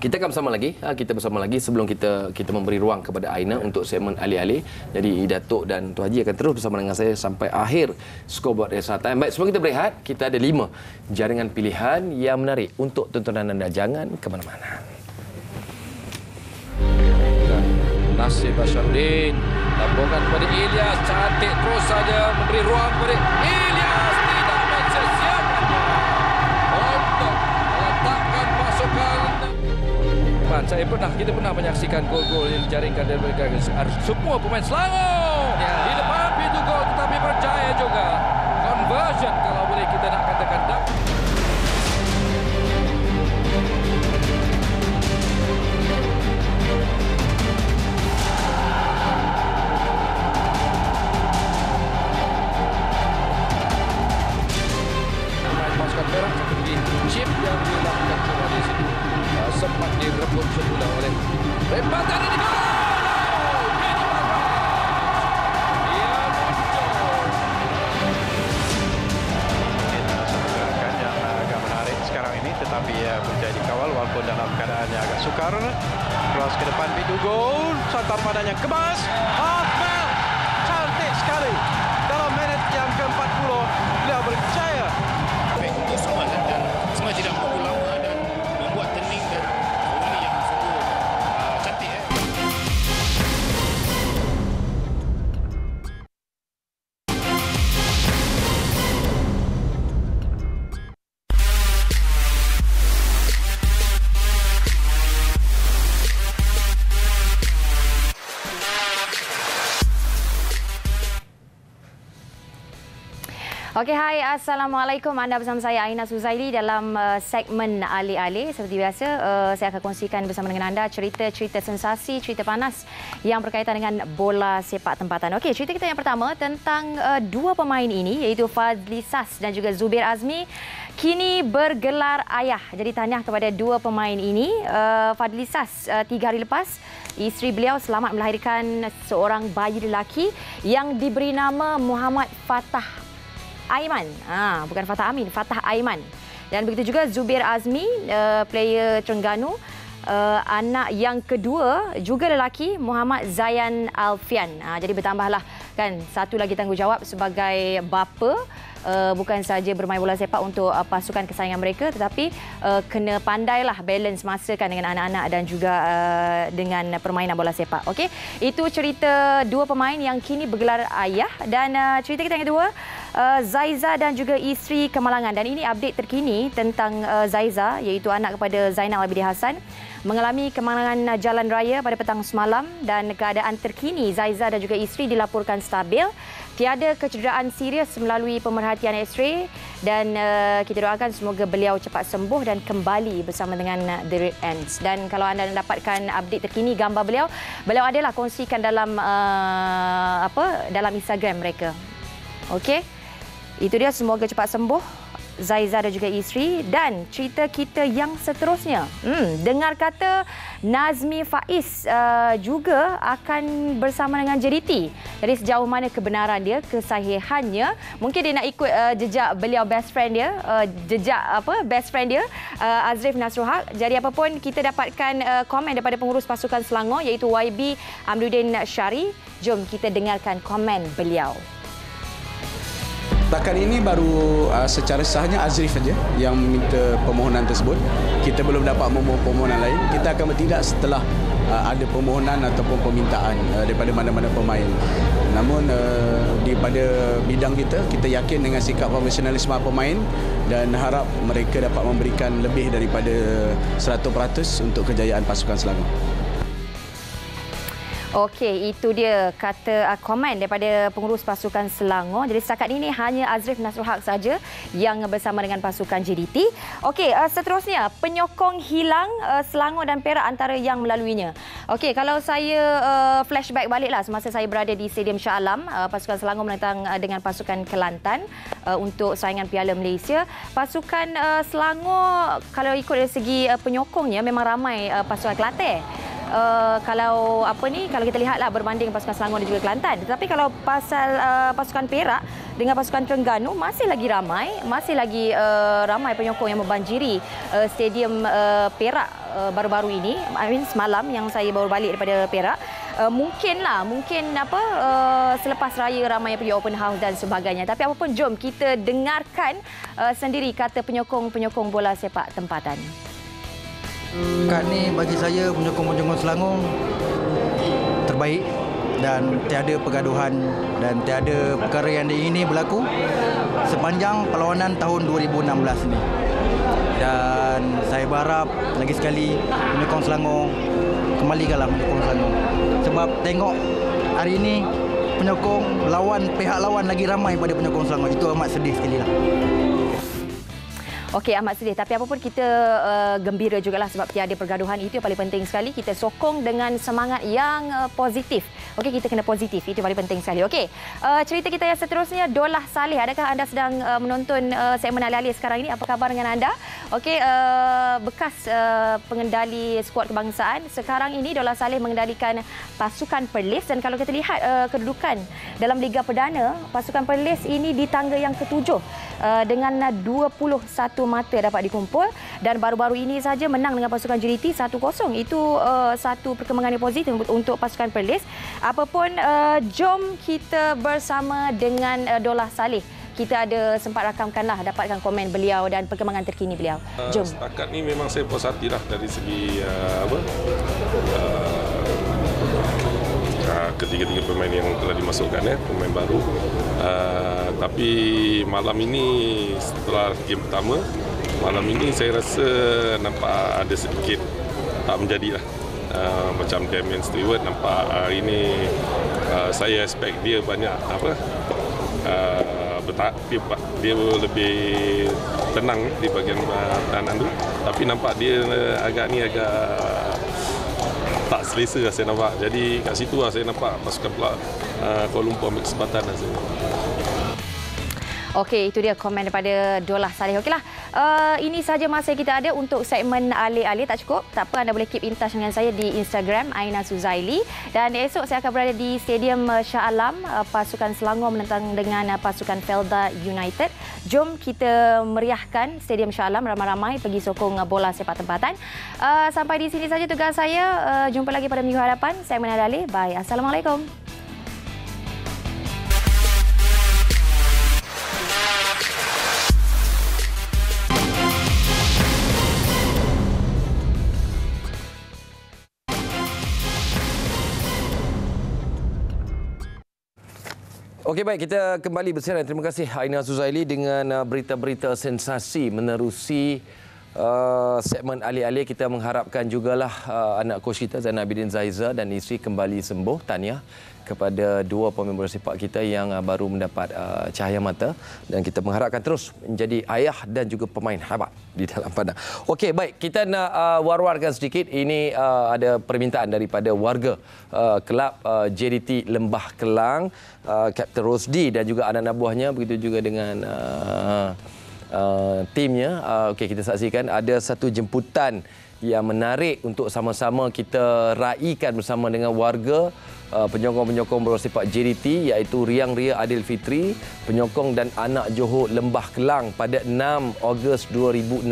kita akan bersama lagi sebelum kita memberi ruang kepada Aina untuk segmen alih-alih. Jadi Datuk dan Tuan Haji akan terus bersama dengan saya sampai akhir scoreboard extra time. Baik, sebelum kita berehat, kita ada 5 jaringan pilihan yang menarik untuk tontonan anda. Jangan ke mana-mana. Nasib Basharuddin, tabungan kepada Ilyas, cantik terus saja memberi ruang kepada Ilyas, tidak mensia-siakannya untuk meletakkan pasukan kita pernah menyaksikan gol-gol yang dijaringkan dari mereka. Semua pemain Selangor di depan pintu gol, tetapi berjaya juga conversion kalau boleh kita nak katakan. Pasukan Perak satu lagi chip yang dilakukan coba di situ sempat direbut semula oleh rempatan ini. Tetapi menjadi kawal walaupun dalam keadaan yang agak sukar. Cross ke depan pintu gol, santar padanya kemas. Afel cantik sekali. Dalam menit yang ke-40 beliau berjaya. Untuk semua dan semua tidak menunggu lama dan membuat turning dan volley yang sungguh cantik. Okey, hai, Assalamualaikum. Anda bersama saya Aina Suzaili dalam segmen Ali-Ali. Seperti biasa, saya akan kongsikan bersama dengan anda cerita-cerita sensasi, cerita panas yang berkaitan dengan bola sepak tempatan. Okey, cerita kita yang pertama tentang dua pemain ini, iaitu Fadli Sas dan juga Zubir Azmi, kini bergelar ayah. Jadi tahniah kepada dua pemain ini. Fadli Sas 3 hari lepas, isteri beliau selamat melahirkan seorang bayi lelaki yang diberi nama Muhammad Fatah Aiman. Bukan Fatah Amin, Fatah Aiman. Dan begitu juga Zubir Azmi, player Terengganu, anak yang kedua juga lelaki, Muhammad Zayan Alfian. Jadi bertambahlah kan satu lagi tanggungjawab sebagai bapa. Bukan saja bermain bola sepak untuk pasukan kesayangan mereka, tetapi kena pandailah balance masa kan dengan anak-anak dan juga dengan permainan bola sepak. Okey, itu cerita dua pemain yang kini bergelar ayah. Dan cerita kita yang kedua, Zaiza dan juga isteri kemalangan. Dan ini update terkini tentang Zaiza, iaitu anak kepada Zainal Abidin Hassan, mengalami kemalangan jalan raya pada petang semalam. Dan keadaan terkini Zaiza dan juga isteri dilaporkan stabil. Tiada kecederaan serius melalui pemerhatian X-ray dan kita doakan semoga beliau cepat sembuh dan kembali bersama dengan The Red Ants. Dan kalau anda dapatkan update terkini gambar beliau adalah kongsikan dalam dalam Instagram mereka. Okey. Itu dia, semoga cepat sembuh Zaiza dan juga isteri. Dan cerita kita yang seterusnya, dengar kata Nazmi Faiz juga akan bersama dengan JDT. Jadi sejauh mana kebenaran dia, kesahihannya, mungkin dia nak ikut jejak beliau best friend dia, Azrif Nasrul Haq. Jadi apapun, kita dapatkan komen daripada pengurus pasukan Selangor, iaitu YB Amruddin Syari. Jom kita dengarkan komen beliau. Setakat ini baru secara sahnya Azrif saja yang meminta permohonan tersebut. Kita belum dapat memohon permohonan lain. Kita akan bertindak setelah ada permohonan ataupun permintaan daripada mana-mana pemain. Namun pada bidang kita yakin dengan sikap profesionalisme pemain dan harap mereka dapat memberikan lebih daripada 100% untuk kejayaan pasukan Selangor. Okey, itu dia kata komen daripada pengurus pasukan Selangor. Jadi setakat ini hanya Azrif Nasrul Haq saja yang bersama dengan pasukan JDT. Okey, seterusnya penyokong hilang Selangor dan Perak antara yang melaluinya. Okey, kalau saya flashback baliklah semasa saya berada di Stadium Shah Alam, pasukan Selangor menentang dengan pasukan Kelantan untuk saingan Piala Malaysia. Pasukan Selangor kalau ikut dari segi penyokongnya memang ramai pasukan Kelantan. Kalau kita lihatlah berbanding pasukan Selangor dan juga Kelantan. Tetapi kalau pasal pasukan Perak dengan pasukan Terengganu masih lagi ramai penyokong yang membanjiri stadium Perak baru-baru ini. Semalam yang saya baru balik daripada Perak. Mungkin selepas raya ramai pergi open house dan sebagainya. Tapi apapun, jom kita dengarkan sendiri kata penyokong bola sepak tempatan. Kad ni bagi saya penyokong-penyokong Selangor terbaik dan tiada pergaduhan dan tiada perkara yang diingini berlaku sepanjang perlawanan tahun 2016 ni. Dan Dan saya berharap lagi sekali penyokong Selangor kembalikanlah menyokong Selangor. Sebab tengok hari ini penyokong pihak lawan lagi ramai pada penyokong Selangor. Itu amat sedih sekali lah. Okey, amat sedih. Tapi apapun kita gembira jugalah sebab tiada pergaduhan. Itu yang paling penting sekali. Kita sokong dengan semangat yang positif. Okey, kita kena positif. Itu paling penting sekali. Okey, cerita kita yang seterusnya, Dolah Saleh. Adakah anda sedang menonton segmen alih-alih sekarang ini? Apa khabar dengan anda? Okey, bekas pengendali skuad kebangsaan. Sekarang ini Dolah Saleh mengendalikan pasukan Perlis. Dan kalau kita lihat kedudukan dalam Liga Perdana, pasukan Perlis ini di tangga yang ke-7 dengan 21 mata dapat dikumpul dan baru-baru ini saja menang dengan pasukan JDT 1-0. Itu satu perkembangan yang positif untuk pasukan Perlis. Apapun, jom kita bersama dengan Dolah Saleh. Kita ada sempat rakamkanlah, dapatkan komen beliau dan perkembangan terkini beliau. Jom. Setakat ni memang saya puas hati lah dari segi ketiga-tiga pemain yang telah dimasukkan, pemain baru. Tapi malam ini setelah game pertama, malam ini saya rasa nampak ada sedikit tak menjadilah. Macam Damien Stewart nampak hari ini saya expect dia banyak dia lebih tenang di bahagian pertahanan tu, tapi nampak dia agak tak selesa saya nampak. Jadi kat situ saya nampak pasukan Kuala Lumpur ambil kesempatan saya. Okey, itu dia komen daripada Dolah Saleh. Okeylah, ini sahaja masa kita ada untuk segmen alih-alih. Tak cukup? Tak apa, anda boleh keep in touch dengan saya di Instagram Aina Suzaili. Dan esok saya akan berada di Stadium Shah Alam, pasukan Selangor menentang dengan pasukan Felda United. Jom kita meriahkan Stadium Shah Alam, ramai-ramai pergi sokong bola sepak tempatan. Sampai di sini saja tugas saya. Jumpa lagi pada minggu hadapan. Segmen alih-alih. Bye. Assalamualaikum. Okey, baik, kita kembali bersiaran. Terima kasih Aina Suzaili dengan berita-berita sensasi menerusi segmen alih-alih. Kita mengharapkan jugalah anak coach kita Zainal Abidin Zaiza dan isteri kembali sembuh. Tahniah kepada dua pemain bola sepak kita yang baru mendapat cahaya mata, dan kita mengharapkan terus menjadi ayah dan juga pemain hebat di dalam padang. Okey, baik, kita nak war-warkan sedikit. Ini ada permintaan daripada warga kelab JDT Lembah Kelang, Kapten Rosdi dan juga anak-anak buahnya, begitu juga dengan timnya. Okey, kita saksikan ada satu jemputan yang menarik untuk sama-sama kita raikan bersama dengan warga penyokong-penyokong bola sepak JDT, iaitu Riang Ria Adil Fitri, penyokong dan anak Johor Lembah Kelang pada 6 Ogos 2016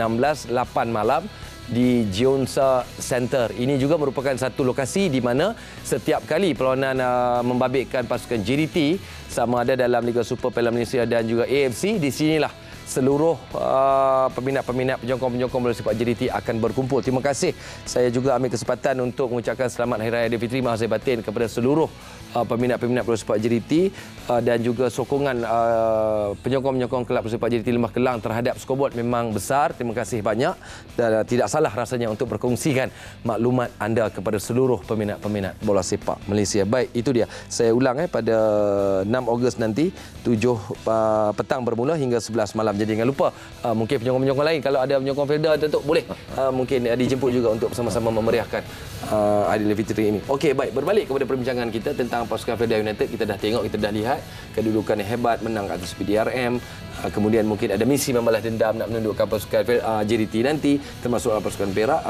8 malam di Jeonsa Center. Ini juga merupakan satu lokasi di mana setiap kali perlawanan membabitkan pasukan JDT, sama ada dalam Liga Super Piala Malaysia dan juga AFC, di sinilah seluruh peminat-peminat penyokong-penyokong bola sepak JDT akan berkumpul. Terima kasih. Saya juga ambil kesempatan untuk mengucapkan selamat Hari Raya Aidilfitri Mahal Batin kepada seluruh peminat-peminat bola sepak JDT dan juga sokongan penyokong-penyokong kelab bola sepak JDT Lembah Kelang terhadap scoreboard memang besar. Terima kasih banyak dan tidak salah rasanya untuk berkongsikan maklumat anda kepada seluruh peminat-peminat bola sepak Malaysia. Baik, itu dia. Saya ulang pada 6 Ogos nanti 7 petang bermula hingga 11 malam. Jadi jangan lupa, mungkin penyokong-penyokong lain, kalau ada penyokong Felda Datuk, boleh mungkin dijemput juga untuk bersama-sama memeriahkan Aidilfitri ini. Okey, baik, berbalik kepada perbincangan kita tentang pasukan Felda United. Kita dah tengok, kita dah lihat kedudukan yang hebat, menang atas PDRM. Kemudian mungkin ada misi membalas dendam nak menundukkan pasukan JDT nanti, termasuk pasukan Perak.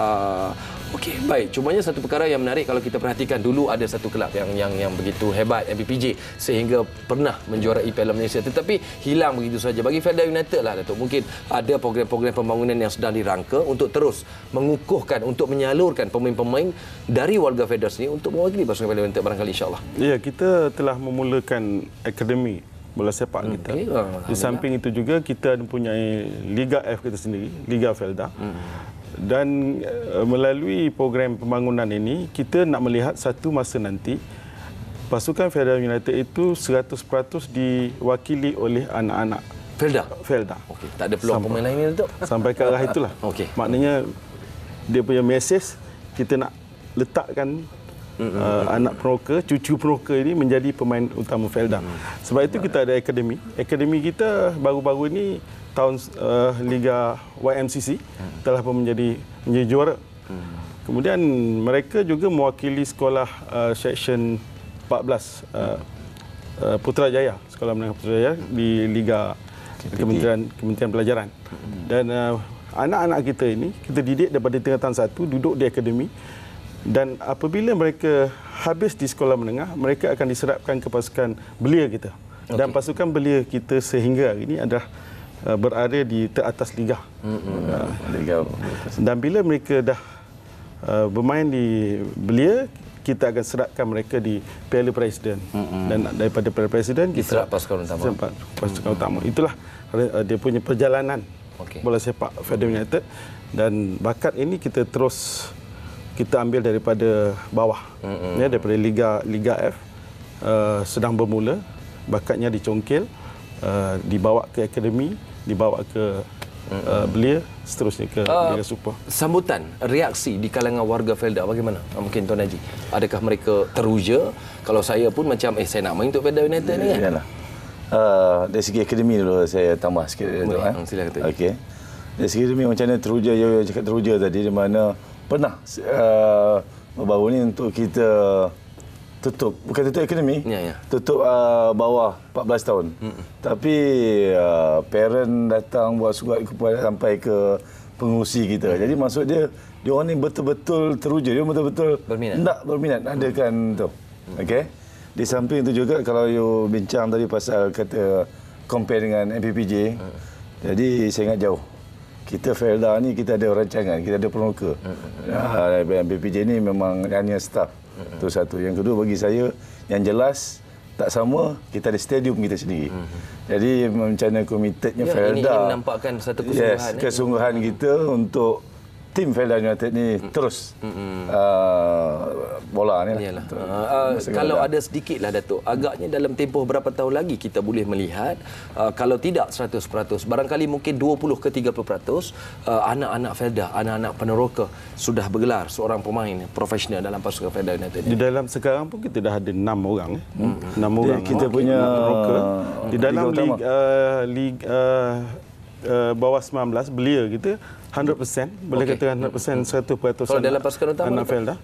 Okey, baik. Cumanya satu perkara yang menarik kalau kita perhatikan, dulu ada satu kelab yang begitu hebat, MPPJ, sehingga pernah menjuarai Piala Malaysia, tetapi hilang begitu saja. Bagi Felda United lah, Datuk, mungkin ada program-program pembangunan yang sedang dirangka untuk terus mengukuhkan, untuk menyalurkan pemain-pemain dari warga Felda sini untuk mewakili pasukan Felda United barangkali, insya-Allah. Ya, kita telah memulakan akademi bola sepak kita. Di samping itu juga kita mempunyai Liga F kita sendiri, Liga Felda. Dan melalui program pembangunan ini, kita nak melihat satu masa nanti pasukan Felda United itu 100% diwakili oleh anak-anak Felda. Okey, tak ada peluang pemain lain ni Datuk. Sampai ke arah itulah. Okey. Maknanya dia punya mesej kita nak letakkan anak peroka, cucu peroka ini menjadi pemain utama Felda. Sebab itu kita ada akademi. Akademi kita baru-baru ini tahun Liga YMCC telah pun menjadi juara. Kemudian mereka juga mewakili sekolah section 14 Putrajaya, Sekolah Menengah Putrajaya di Liga Kementerian Pelajaran. Dan anak-anak kita ini kita didik daripada tingkatan 1 duduk di akademi. Dan apabila mereka habis di sekolah menengah, mereka akan diserapkan ke pasukan belia kita. Dan pasukan belia kita sehingga hari ini adalah berada di teratas liga. Dan bila mereka dah bermain di belia, kita akan serapkan mereka di Piala Presiden. Dan daripada Piala Presiden kita serap pasukan utama. Itulah dia punya perjalanan bola sepak Felda United. Dan bakat ini kita terus ambil daripada bawah, daripada Liga F, sedang bermula, bakatnya dicongkil, dibawa ke akademi, dibawa ke belia, seterusnya ke Liga Super. Sambutan, reaksi di kalangan warga Felda bagaimana? Mungkin Tuan Haji, adakah mereka teruja? Kalau saya pun macam, saya nak main untuk Felda United ni kan? Dari segi akademi dulu saya tambah sikit. Silakan. Okey. Dari segi akademi macam mana teruja, Yoyo cakap teruja tadi, di mana pernah baru ni untuk kita tutup, bukan tutup akademi, tutup bawah 14 tahun. Tapi parent datang buat surat sampai ke pengurusi kita. Jadi maksud dia orang ni betul-betul teruja, dia betul-betul nak berminat adakan tu. Okey. Di samping itu juga kalau you bincang tadi pasal kata compare dengan MPPJ, jadi saya ingat jauh. Kita Felda ni kita ada rancangan, kita ada peroka. MPPJ ni memang hanya staff. Itu satu. Yang kedua bagi saya yang jelas tak sama, kita ada stadium kita sendiri. Jadi macam mana komitednya Felda. Ini menampakkan satu kesungguhan. Kesungguhan kita untuk tim Felda United ni terus bola ni lah. Kalau ada sedikitlah Datuk, agaknya dalam tempoh berapa tahun lagi kita boleh melihat kalau tidak 100%, barangkali mungkin 20 ke 30% anak-anak Felda, anak-anak peneroka sudah bergelar seorang pemain profesional dalam pasukan Felda United. Di dalam sekarang pun kita dah ada 6 orang. 6 orang kita punya peneroka. Di dalam liga bawah 19 belia kita 100%, boleh katakan 100%, 100% kalau dalam pasukan utama anak Felda.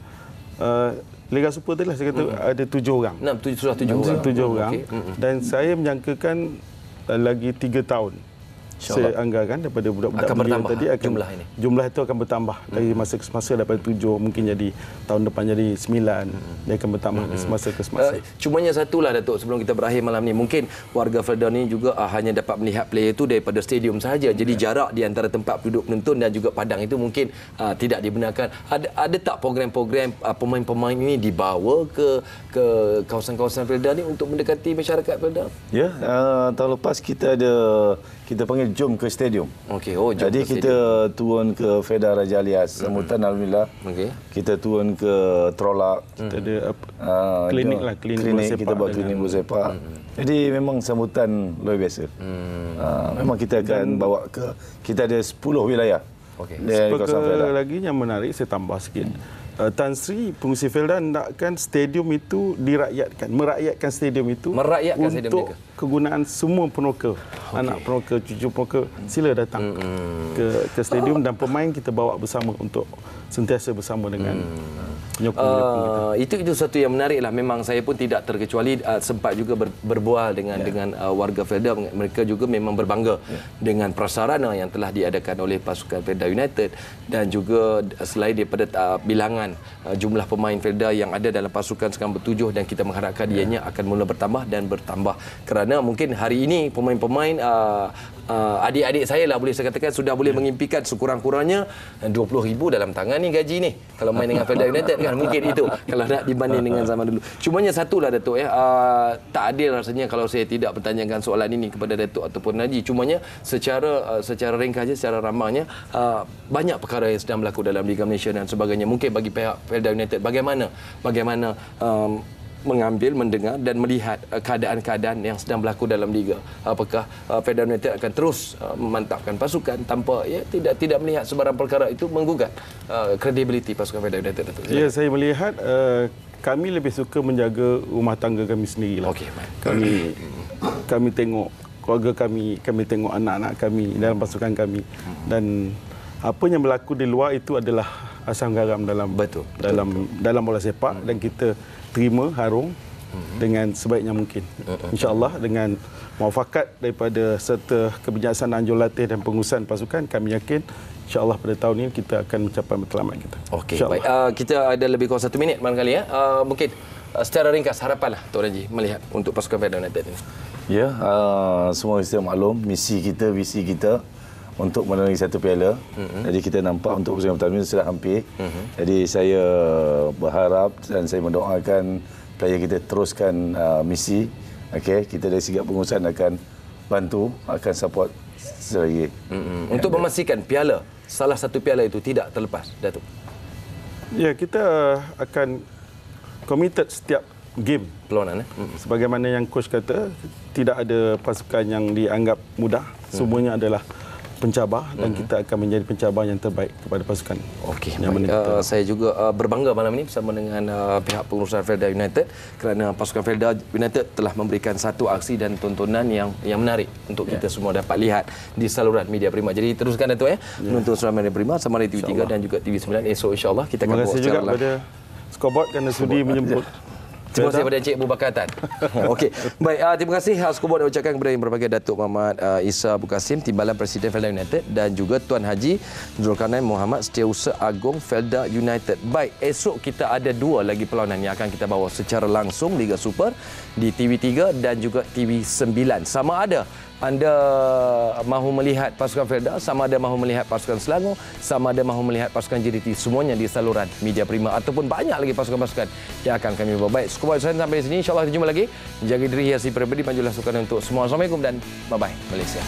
Liga Super tadi lah saya kata ada 7 orang. Sudah 7 orang. Dan saya menyangkakan lagi 3 tahun. Saya anggarkan daripada budak-budak belia tadi akan jumlah itu akan bertambah dari masa ke semasa, daripada 7 mungkin jadi tahun depan jadi 9, dia akan bertambah semasa ke semasa. Cumanya satulah Datuk, sebelum kita berakhir malam ni, mungkin warga Felda ni juga hanya dapat melihat player itu daripada stadium saja. Jadi jarak di antara tempat duduk penonton dan juga padang itu mungkin tidak dibenarkan. Ada tak program-program pemain-pemain ini dibawa ke kawasan-kawasan Felda ni untuk mendekati masyarakat Felda? Ya, tahun lepas kita panggil jom ke stadium. Jadi kita turun ke Felda Raja Alias, sambutan alhamdulillah. Kita turun ke Trolak. Kita ada klinik kita buat klinik bola sepak. Jadi memang sambutan luar biasa. Memang kita akan bawa kita ada 10 wilayah. Perkara lagi yang menarik, saya tambah sikit. Tan Sri, pengurusi Felda hendakkan stadium itu merakyatkan stadium itu untuk kegunaan semua peneroka, anak peneroka, cucu peneroka, sila datang ke stadium dan pemain kita bawa bersama untuk sentiasa bersama dengan penyokong-penyokong kita. Itu satu yang menarik lah. Memang saya pun tidak terkecuali sempat juga berbual dengan warga Felda. Mereka juga memang berbangga dengan prasarana yang telah diadakan oleh pasukan Felda United, dan juga selain daripada bilangan jumlah pemain Felda yang ada dalam pasukan sekarang bertujuh, dan kita mengharapkan ianya akan mula bertambah dan bertambah, kerana mungkin hari ini pemain-pemain adik-adik saya lah boleh saya katakan sudah boleh mengimpikan sekurang-kurangnya 20,000 dalam tangan ni gaji ni kalau main dengan Felda United kan, mungkin itu kalau nak dibanding dengan zaman dulu. Cumanya satulah Datuk, tak adil rasanya kalau saya tidak bertanyakan soalan ini kepada Datuk ataupun Haji. Cumanya secara ringkas, secara ramahnya, banyak perkara yang sedang berlaku dalam Liga Malaysia dan sebagainya. Mungkin bagi pihak Felda United bagaimana mengambil, mendengar dan melihat keadaan-keadaan yang sedang berlaku dalam liga. Apakah Felda United akan terus memantapkan pasukan tanpa tidak melihat sebarang perkara itu menggugat kredibiliti pasukan Felda United? Ya, saya melihat kami lebih suka menjaga rumah tangga kami sendirilah. Okey, kami tengok keluarga kami tengok anak-anak kami dalam pasukan kami, dan apa yang berlaku di luar itu adalah asam garam dalam bola sepak, dan kita terima harung dengan sebaiknya mungkin. InsyaAllah dengan muafakat daripada serta kebijaksanaan jurulatih dan pengurusan pasukan, kami yakin InsyaAllah pada tahun ini kita akan mencapai matlamat kita. Okey, baik. Kita ada lebih kurang 1 minit barangkali ya. Mungkin secara ringkas harapanlah Tok Najib melihat untuk pasukan Felda United ini. Ya, semua kita maklum visi kita untuk menerangi satu piala. Jadi kita nampak untuk musim pertama ini sudah hampir. Jadi saya berharap dan saya mendoakan player kita teruskan misi. Okey, kita dari segi pengurusan akan bantu, akan support selagi. Untuk memastikan piala, salah satu piala itu tidak terlepas, Datuk. Ya, kita akan committed setiap game perlawanan. Sebagaimana yang coach kata, tidak ada pasukan yang dianggap mudah. Semuanya adalah pencabar, dan kita akan menjadi pencabar yang terbaik kepada pasukan. Okey, saya juga berbangga malam ini bersama dengan pihak pengurusan Felda United kerana pasukan Felda United telah memberikan satu aksi dan tontonan yang menarik untuk kita semua dapat lihat di saluran Media Prima. Jadi teruskan Datuk menonton saluran Media Prima sama di TV3 dan juga TV9. Esok insya-Allah kita akan bawa secara live. Terima kasih juga kepada Scoreboard kerana sudi menyebut. Terima kasih kepada Encik Abu Bakar Tan. Okey. Baik, terima kasih Scoreboard dan ucapkan kepada Yang Berbahagia Datuk Muhammad Isa Abu Kasim, Timbalan Presiden Felda United, dan juga Tuan Haji Zulkarnain Muhammad, Setiausaha Agong Felda United. Baik, esok kita ada 2 lagi perlawanan yang akan kita bawa secara langsung Liga Super di TV3 dan juga TV9. Sama ada anda mahu melihat pasukan Felda, sama ada mahu melihat pasukan Selangor, sama ada mahu melihat pasukan JDT, semuanya di saluran Media Prima, ataupun banyak lagi pasukan-pasukan yang akan kami bawa. Baik, Scoreboard saya sampai di sini. InsyaAllah kita jumpa lagi. Jaga diri, hiasi pribadi, majulah sukan untuk semua. Assalamualaikum dan bye-bye Malaysia.